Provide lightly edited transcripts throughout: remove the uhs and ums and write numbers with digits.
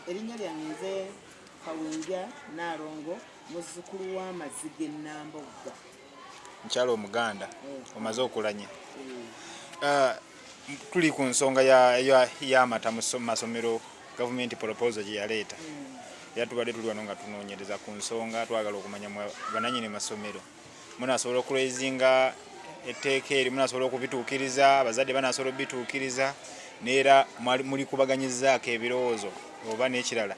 Erinnya lyange nze Kawunja Nalongo muzzukulu w'amazige Nambogga. Nkyalo Omuganda omaze okulanya. Tuli ku nsonga y'amata mu masomero gavumenti proposal gye yaleeta. Era tubadde tuli wano nga tunoonyereza ku nsonga twagala okumanya bananyini masomero. Munasobola okurezinga etteeka eri, munasobola okubituukiriza, abazadde banasobola obituukiriza, neera muli kubaganyizaako ebirowoozo oba n'ekirala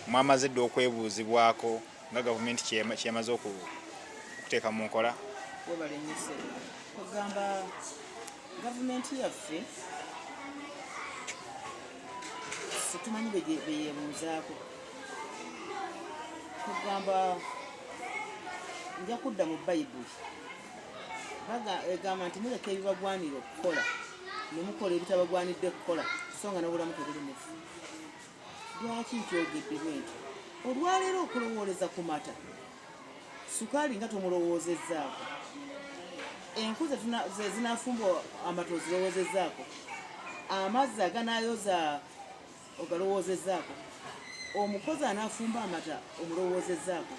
mwamaze dda okwebuuzibwako nga gavumenti kyemaze okuteeka mu nkola. Webalenyese kugamba gavumenti yaffe situmanyi beyebuuzaako kugamba nja kudda mu bayibuli egamba nti muleka ebibagwanira okukola nemukola ebitabagwanidde kukola so nga nobulamu tebuli mufu. Lwaki nkyogedde bwenti? Olwaleero okulowooleza ku mata sukaali nga tomulowoozezaako, enku ze zinafumba amata ozirowoozezaako, amazzi aganaayoza ogalowoozezaako, omukozi anafumba amata omulowoozezaako.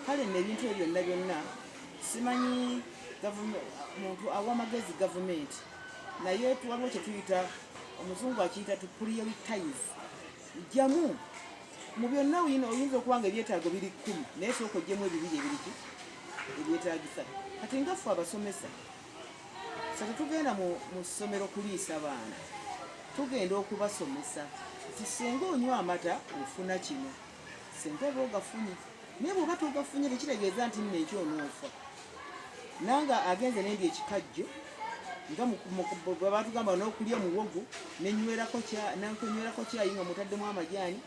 Kale nebintu ebyo byonna byonna simanyi muntu awa amagezi gavumenti, naye waliwo kye tuyita omuzungu akiyita to prioritize. Jjamu mu byonna oyinza okuba nga ebyetaago biri 10 naye sooka oggyemu ebibiri ebiriki ebyetaagisa. Kati nga ffe abasomesa tetugenda mu ssomero kuliisa baana, tugenda okubasomesa nti singa onywa amata ofuna kino, singa oba ogafunye, naye bw'oba togafunye tekitegeeza nti nno ekyo onoofa. Nanga agenze nendi ekikajjo nga bwe batugamba n'okulya muwogo nankunywerako cyayi nga mutaddemu amajaani,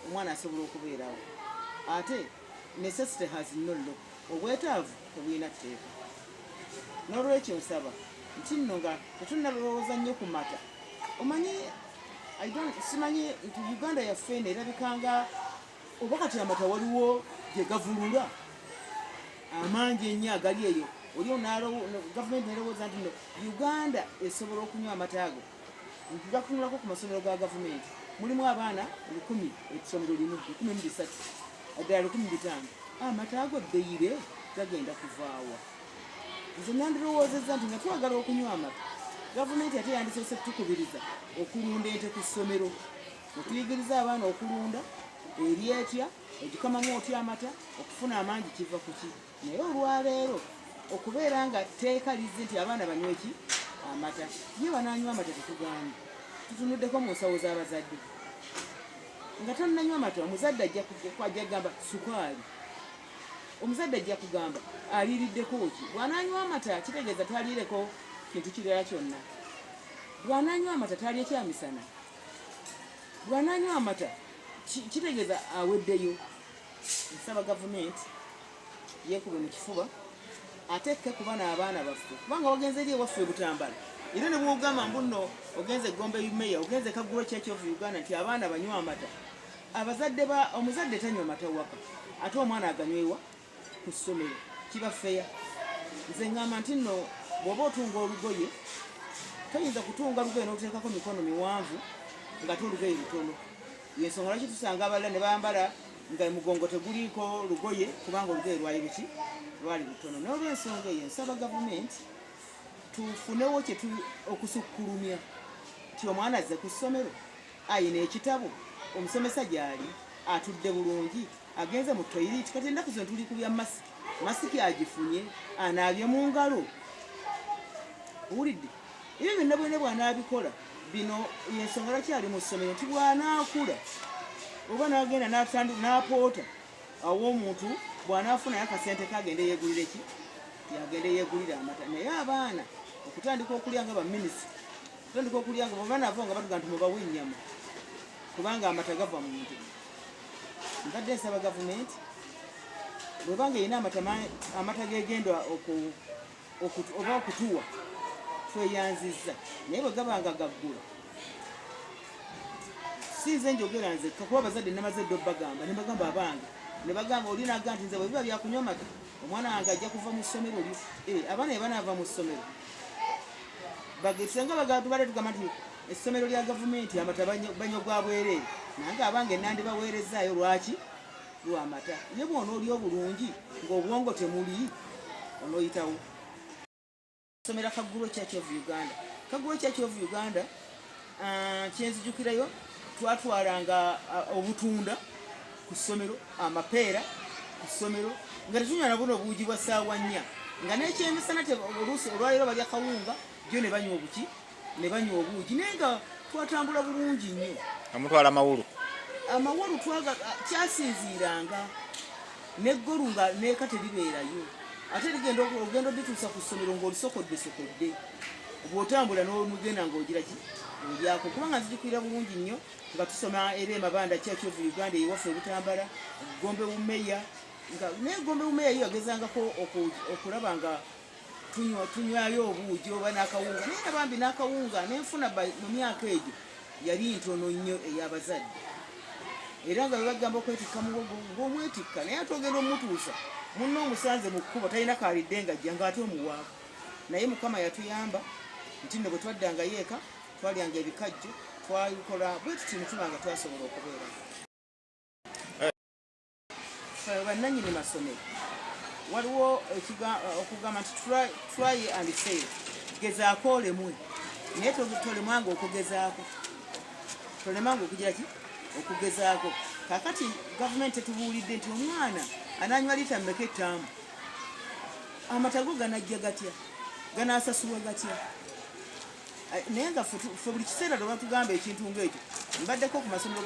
omwana asobola okubeerawo. Ate necessity has no law, obwetaavu tebulina tteeka. N'olwekyo nsaba nti nno nga tetunnalowooza nnyo ku mata. Omanyi simanyi nti Uganda yaffe eno erabikanga oba kati amata waliwo gye gavulula amangi ennyo agali eyo. Oli gavumenti nerowooza nti no Uganda esobola okunywa amata ago. Gatunulako ku masomero ga gavumenti mulimu abaana 100 ekisomero limu 13 addala 15. Amata ago ddeyire gagenda kuvaawa. Nze nandirowoozezza nti nga twagala okunywa amata, gavumenti ate yandisoose kutukubiriza okulunda ente ku ssomero, okuyigiriza abaana okulunda eryetya ogikamamu otya amata okufuna amangi kiva ku ki. Naye olwaleero okubeera nga tteeka lizzi nti abaana banywe ki amata, ye bananywa amata tetugaanye. Tutunuddeko mu nsawo z'abazadde nga tannanywa amata, omuzadde ajja kugamba sukaali, omuzadde ajja kugamba aliiriddeko ki. Bw'ananywa amata kitegeeza taliireko kintu kirala kyonna. Bw'ananywa amata talye kyamisana. Bw'ananywa amata kitegeeza aweddeyo. Nsaba gavumenti yeekube mu kifuba ateeke ku bana abaana baffe, kubanga wagenze eri ewaffe Butambala era ne bwogamba mbu nno ogenze Gombe Meya, ogenze Kagulu Church of Uganda nti abaana banywa amata, omuzadde tanywa mata waka ate omwana aganywewa ku ssomero, kibafeya. Nze ngamba nti nno bw'oba otunga olugoye toyinza kutunga lugoye n'oluteekako mikono miwanvu nga tolugoye lutono. Yensonga lwaki tusanga abalala ne bambala nga mugongo teguliiko lugoye kubanga olugoye lwali lutono. N'olwensonga eyo nsaba gavumenti tufunewo okusukkulumya nti omwana azze ku ssomero ayina ekitabo, omusomesa gy'ali atudde bulungi, agenze mu toyiriti. Kati ennaku zino tuli kubya masiki agifunye, anaabye mu ngalo. Owulidde? Ebyo byonna bwene bw'anaabikola bino yensonga lwaki ali mu ssomero nti bw'anaakula oba n'agenda n'apoota aw'omuntu bw'anaafunayo akasente kagende yeegulire ki, yagende yeegulire amata. Naye abaana okutandika okulya nga baminisita, okutandika okulya nga banaava nga batuga nti mubawe ennyama kubanga amata gava mu muntu. Mbadde nsaba gavumenti bwebanga erina amata gegenda oba okutuwa tweyanzizza, naye bwe gabanga gaggula sinze njogera nze kakuba abazadde namaze dde obbagamba ne bagamba abange ne bagamba oli naga nti nze bwe biba byakunywa mata omwana wange ajja kuva mu ssomero lyo. Abaana bwe banaava mu ssomero senga tubadde tugamba nti essomero lya gavumenti amata banyogwa bwereere nange abange nandi baweerezaayo lwaki lwamata ye bwona oli obulungi ng'obwongo temuli onoyitawo somera Kaggulo Church of Uganda. Kaggulo Church of Uganda kyenzijukirayo twatwalanga obutunda ku ssomero, amapeera ku ssomero nga tetunywa na buno obuugi bwa ssaawa 4 nga n'ekyemisana oluusi olwaleero balya kawunga jo ne banywa obuki ne banywa obuugi naye nga twatambula bulungi nnyo. Amutwala amawulu kyasinziiranga neggolu nga neeka teribeerayo ate ogenda odituusa ku ssomero ng'olisokodde bw'otambula n'omugenda ng'ogira ki olyako kubanga nzijukira bulungi nnyo nga tusoma era emabanda Church of Uganda ewaffe Butambala Gombe Bumeya naye Gombe Bumeya yagezangako okulaba nga tunywayo obuugi oba n'akawunga naye nabambi n'akawunga nenfuna mu myaka egyo yali ntono nnyo ey'abazadde era nga bebagamba okwetikka muwogo ng'omwetikka naye ate ogenda omutuusa munno omusanze mu kkubo talina kaalidde ng'ajja ng'ate omuwaako naye Mukama yatuyamba nti nno bwe twaddangayo eka twalyanga ebikajjo twalikola bwe tuti mutuba nga twasobola okubeera bannannyini masomero waliwo okugamba nti try and fail gezaako olemwe naye tolemwanga okugezaako tolemanga okugira ki okugezaako kakati gavumenti etubuulidde nti omwana ananywa lita mmeka ettaamu amatago ganajja gatya ganaasasulwa gatya naye nga ffe buli kiseera lwebatugamba ekintu ng'ekyo mbaddeko ku masomero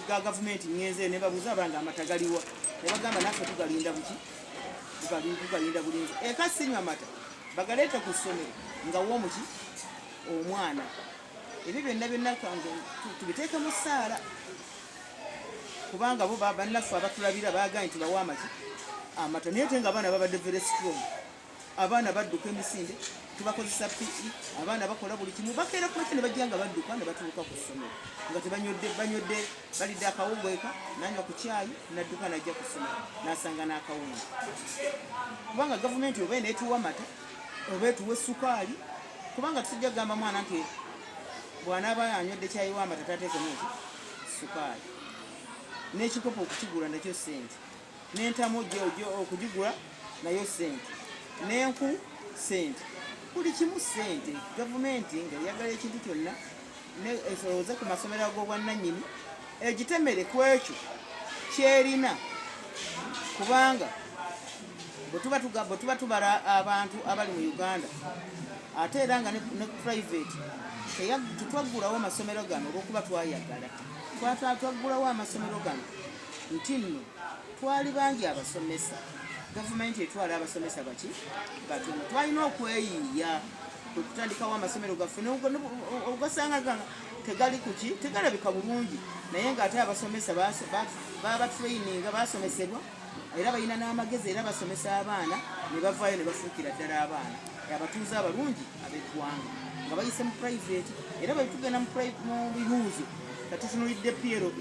ga gavumenti ngenze ne babuuza abanga amata galiwa ne bagamba naffe tugalinda buki tugalinda bulinzi eka sinywa amata bagaleeta ku ssomero nga w'omuki omwana ebyo byonna tubiteeke mu ssaala kubanga bo bannaffe abatulabira baagaye nti bawa amaki amata naye te nga abaana babadde very strong abaana badduka emisinde tubakozesa PE abaana bakola buli kimu bakeera kumakya ne bajja nga badduka ne batuuka ku ssomero nga tebanywedde balidde akawunga eka nanywa ku caayi nadduka najja ku ssomero n'asanga n'akawunga kubanga gavumenti oba eneetuwa amata oba etuwa essukaali kubanga tujja kugamba mwana nti bw'anaaba anywedde caayi w'amata tateekemu eki ssukaali n'ekikopo okukigula nakyo ssente n'entamu okugigula nayo ssente n'enku ssente buli kimu ssente gavumenti nga eyagala ekintu kyonna esolooze ku masomero ag'obwannannyini egitemere ku ekyo kyerina kubanga bwe tuba tubala abantu abali mu Uganda ate era nga ne private tetwaggulawo amasomero gano olw'okuba twayagala twaggulawo amasomero gano nti nno twali bangi abasomesa gavumenti etwala abasomesa baki batono twalina okweyiiya okutandikawo amasomero gaffe ogasanga tegali kuki tegalabika bulungi naye ngaate abasomesa babatraininga basomesebwa era balina n'amagezi era basomesa abaana ne bavaayo ne bafuukira ddala abaana abatuuze abalungi ab'eggwanga nga bayise mu private era bwe tugenda mu bibuuzo katutunulidde PLB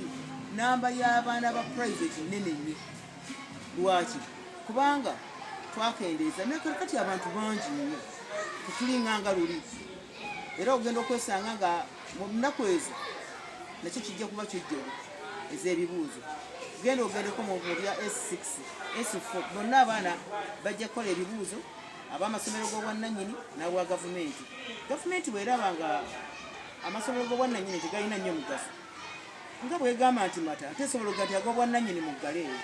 namba y'abaana ba private nnene nnyo lwaki kubanga twakendeeza nekati abantu bangi nnyo tetulinganga luli era ogenda okwesanga nga mu nnaku ezo nakyo kijja kuba kijjolo ez'ebibuuzo genda ogendeko mu bya S6 S4 bonna abaana bajja kukola ebibuuzo ab'amasomero g'obwannannyini n'abwa gavumenti bw'eraba nga amasomero g'obwannannyini tegalina nnyo mugaso nga bwegamba nti mata ate esobola nti ag'obwannannyini muggaleeyo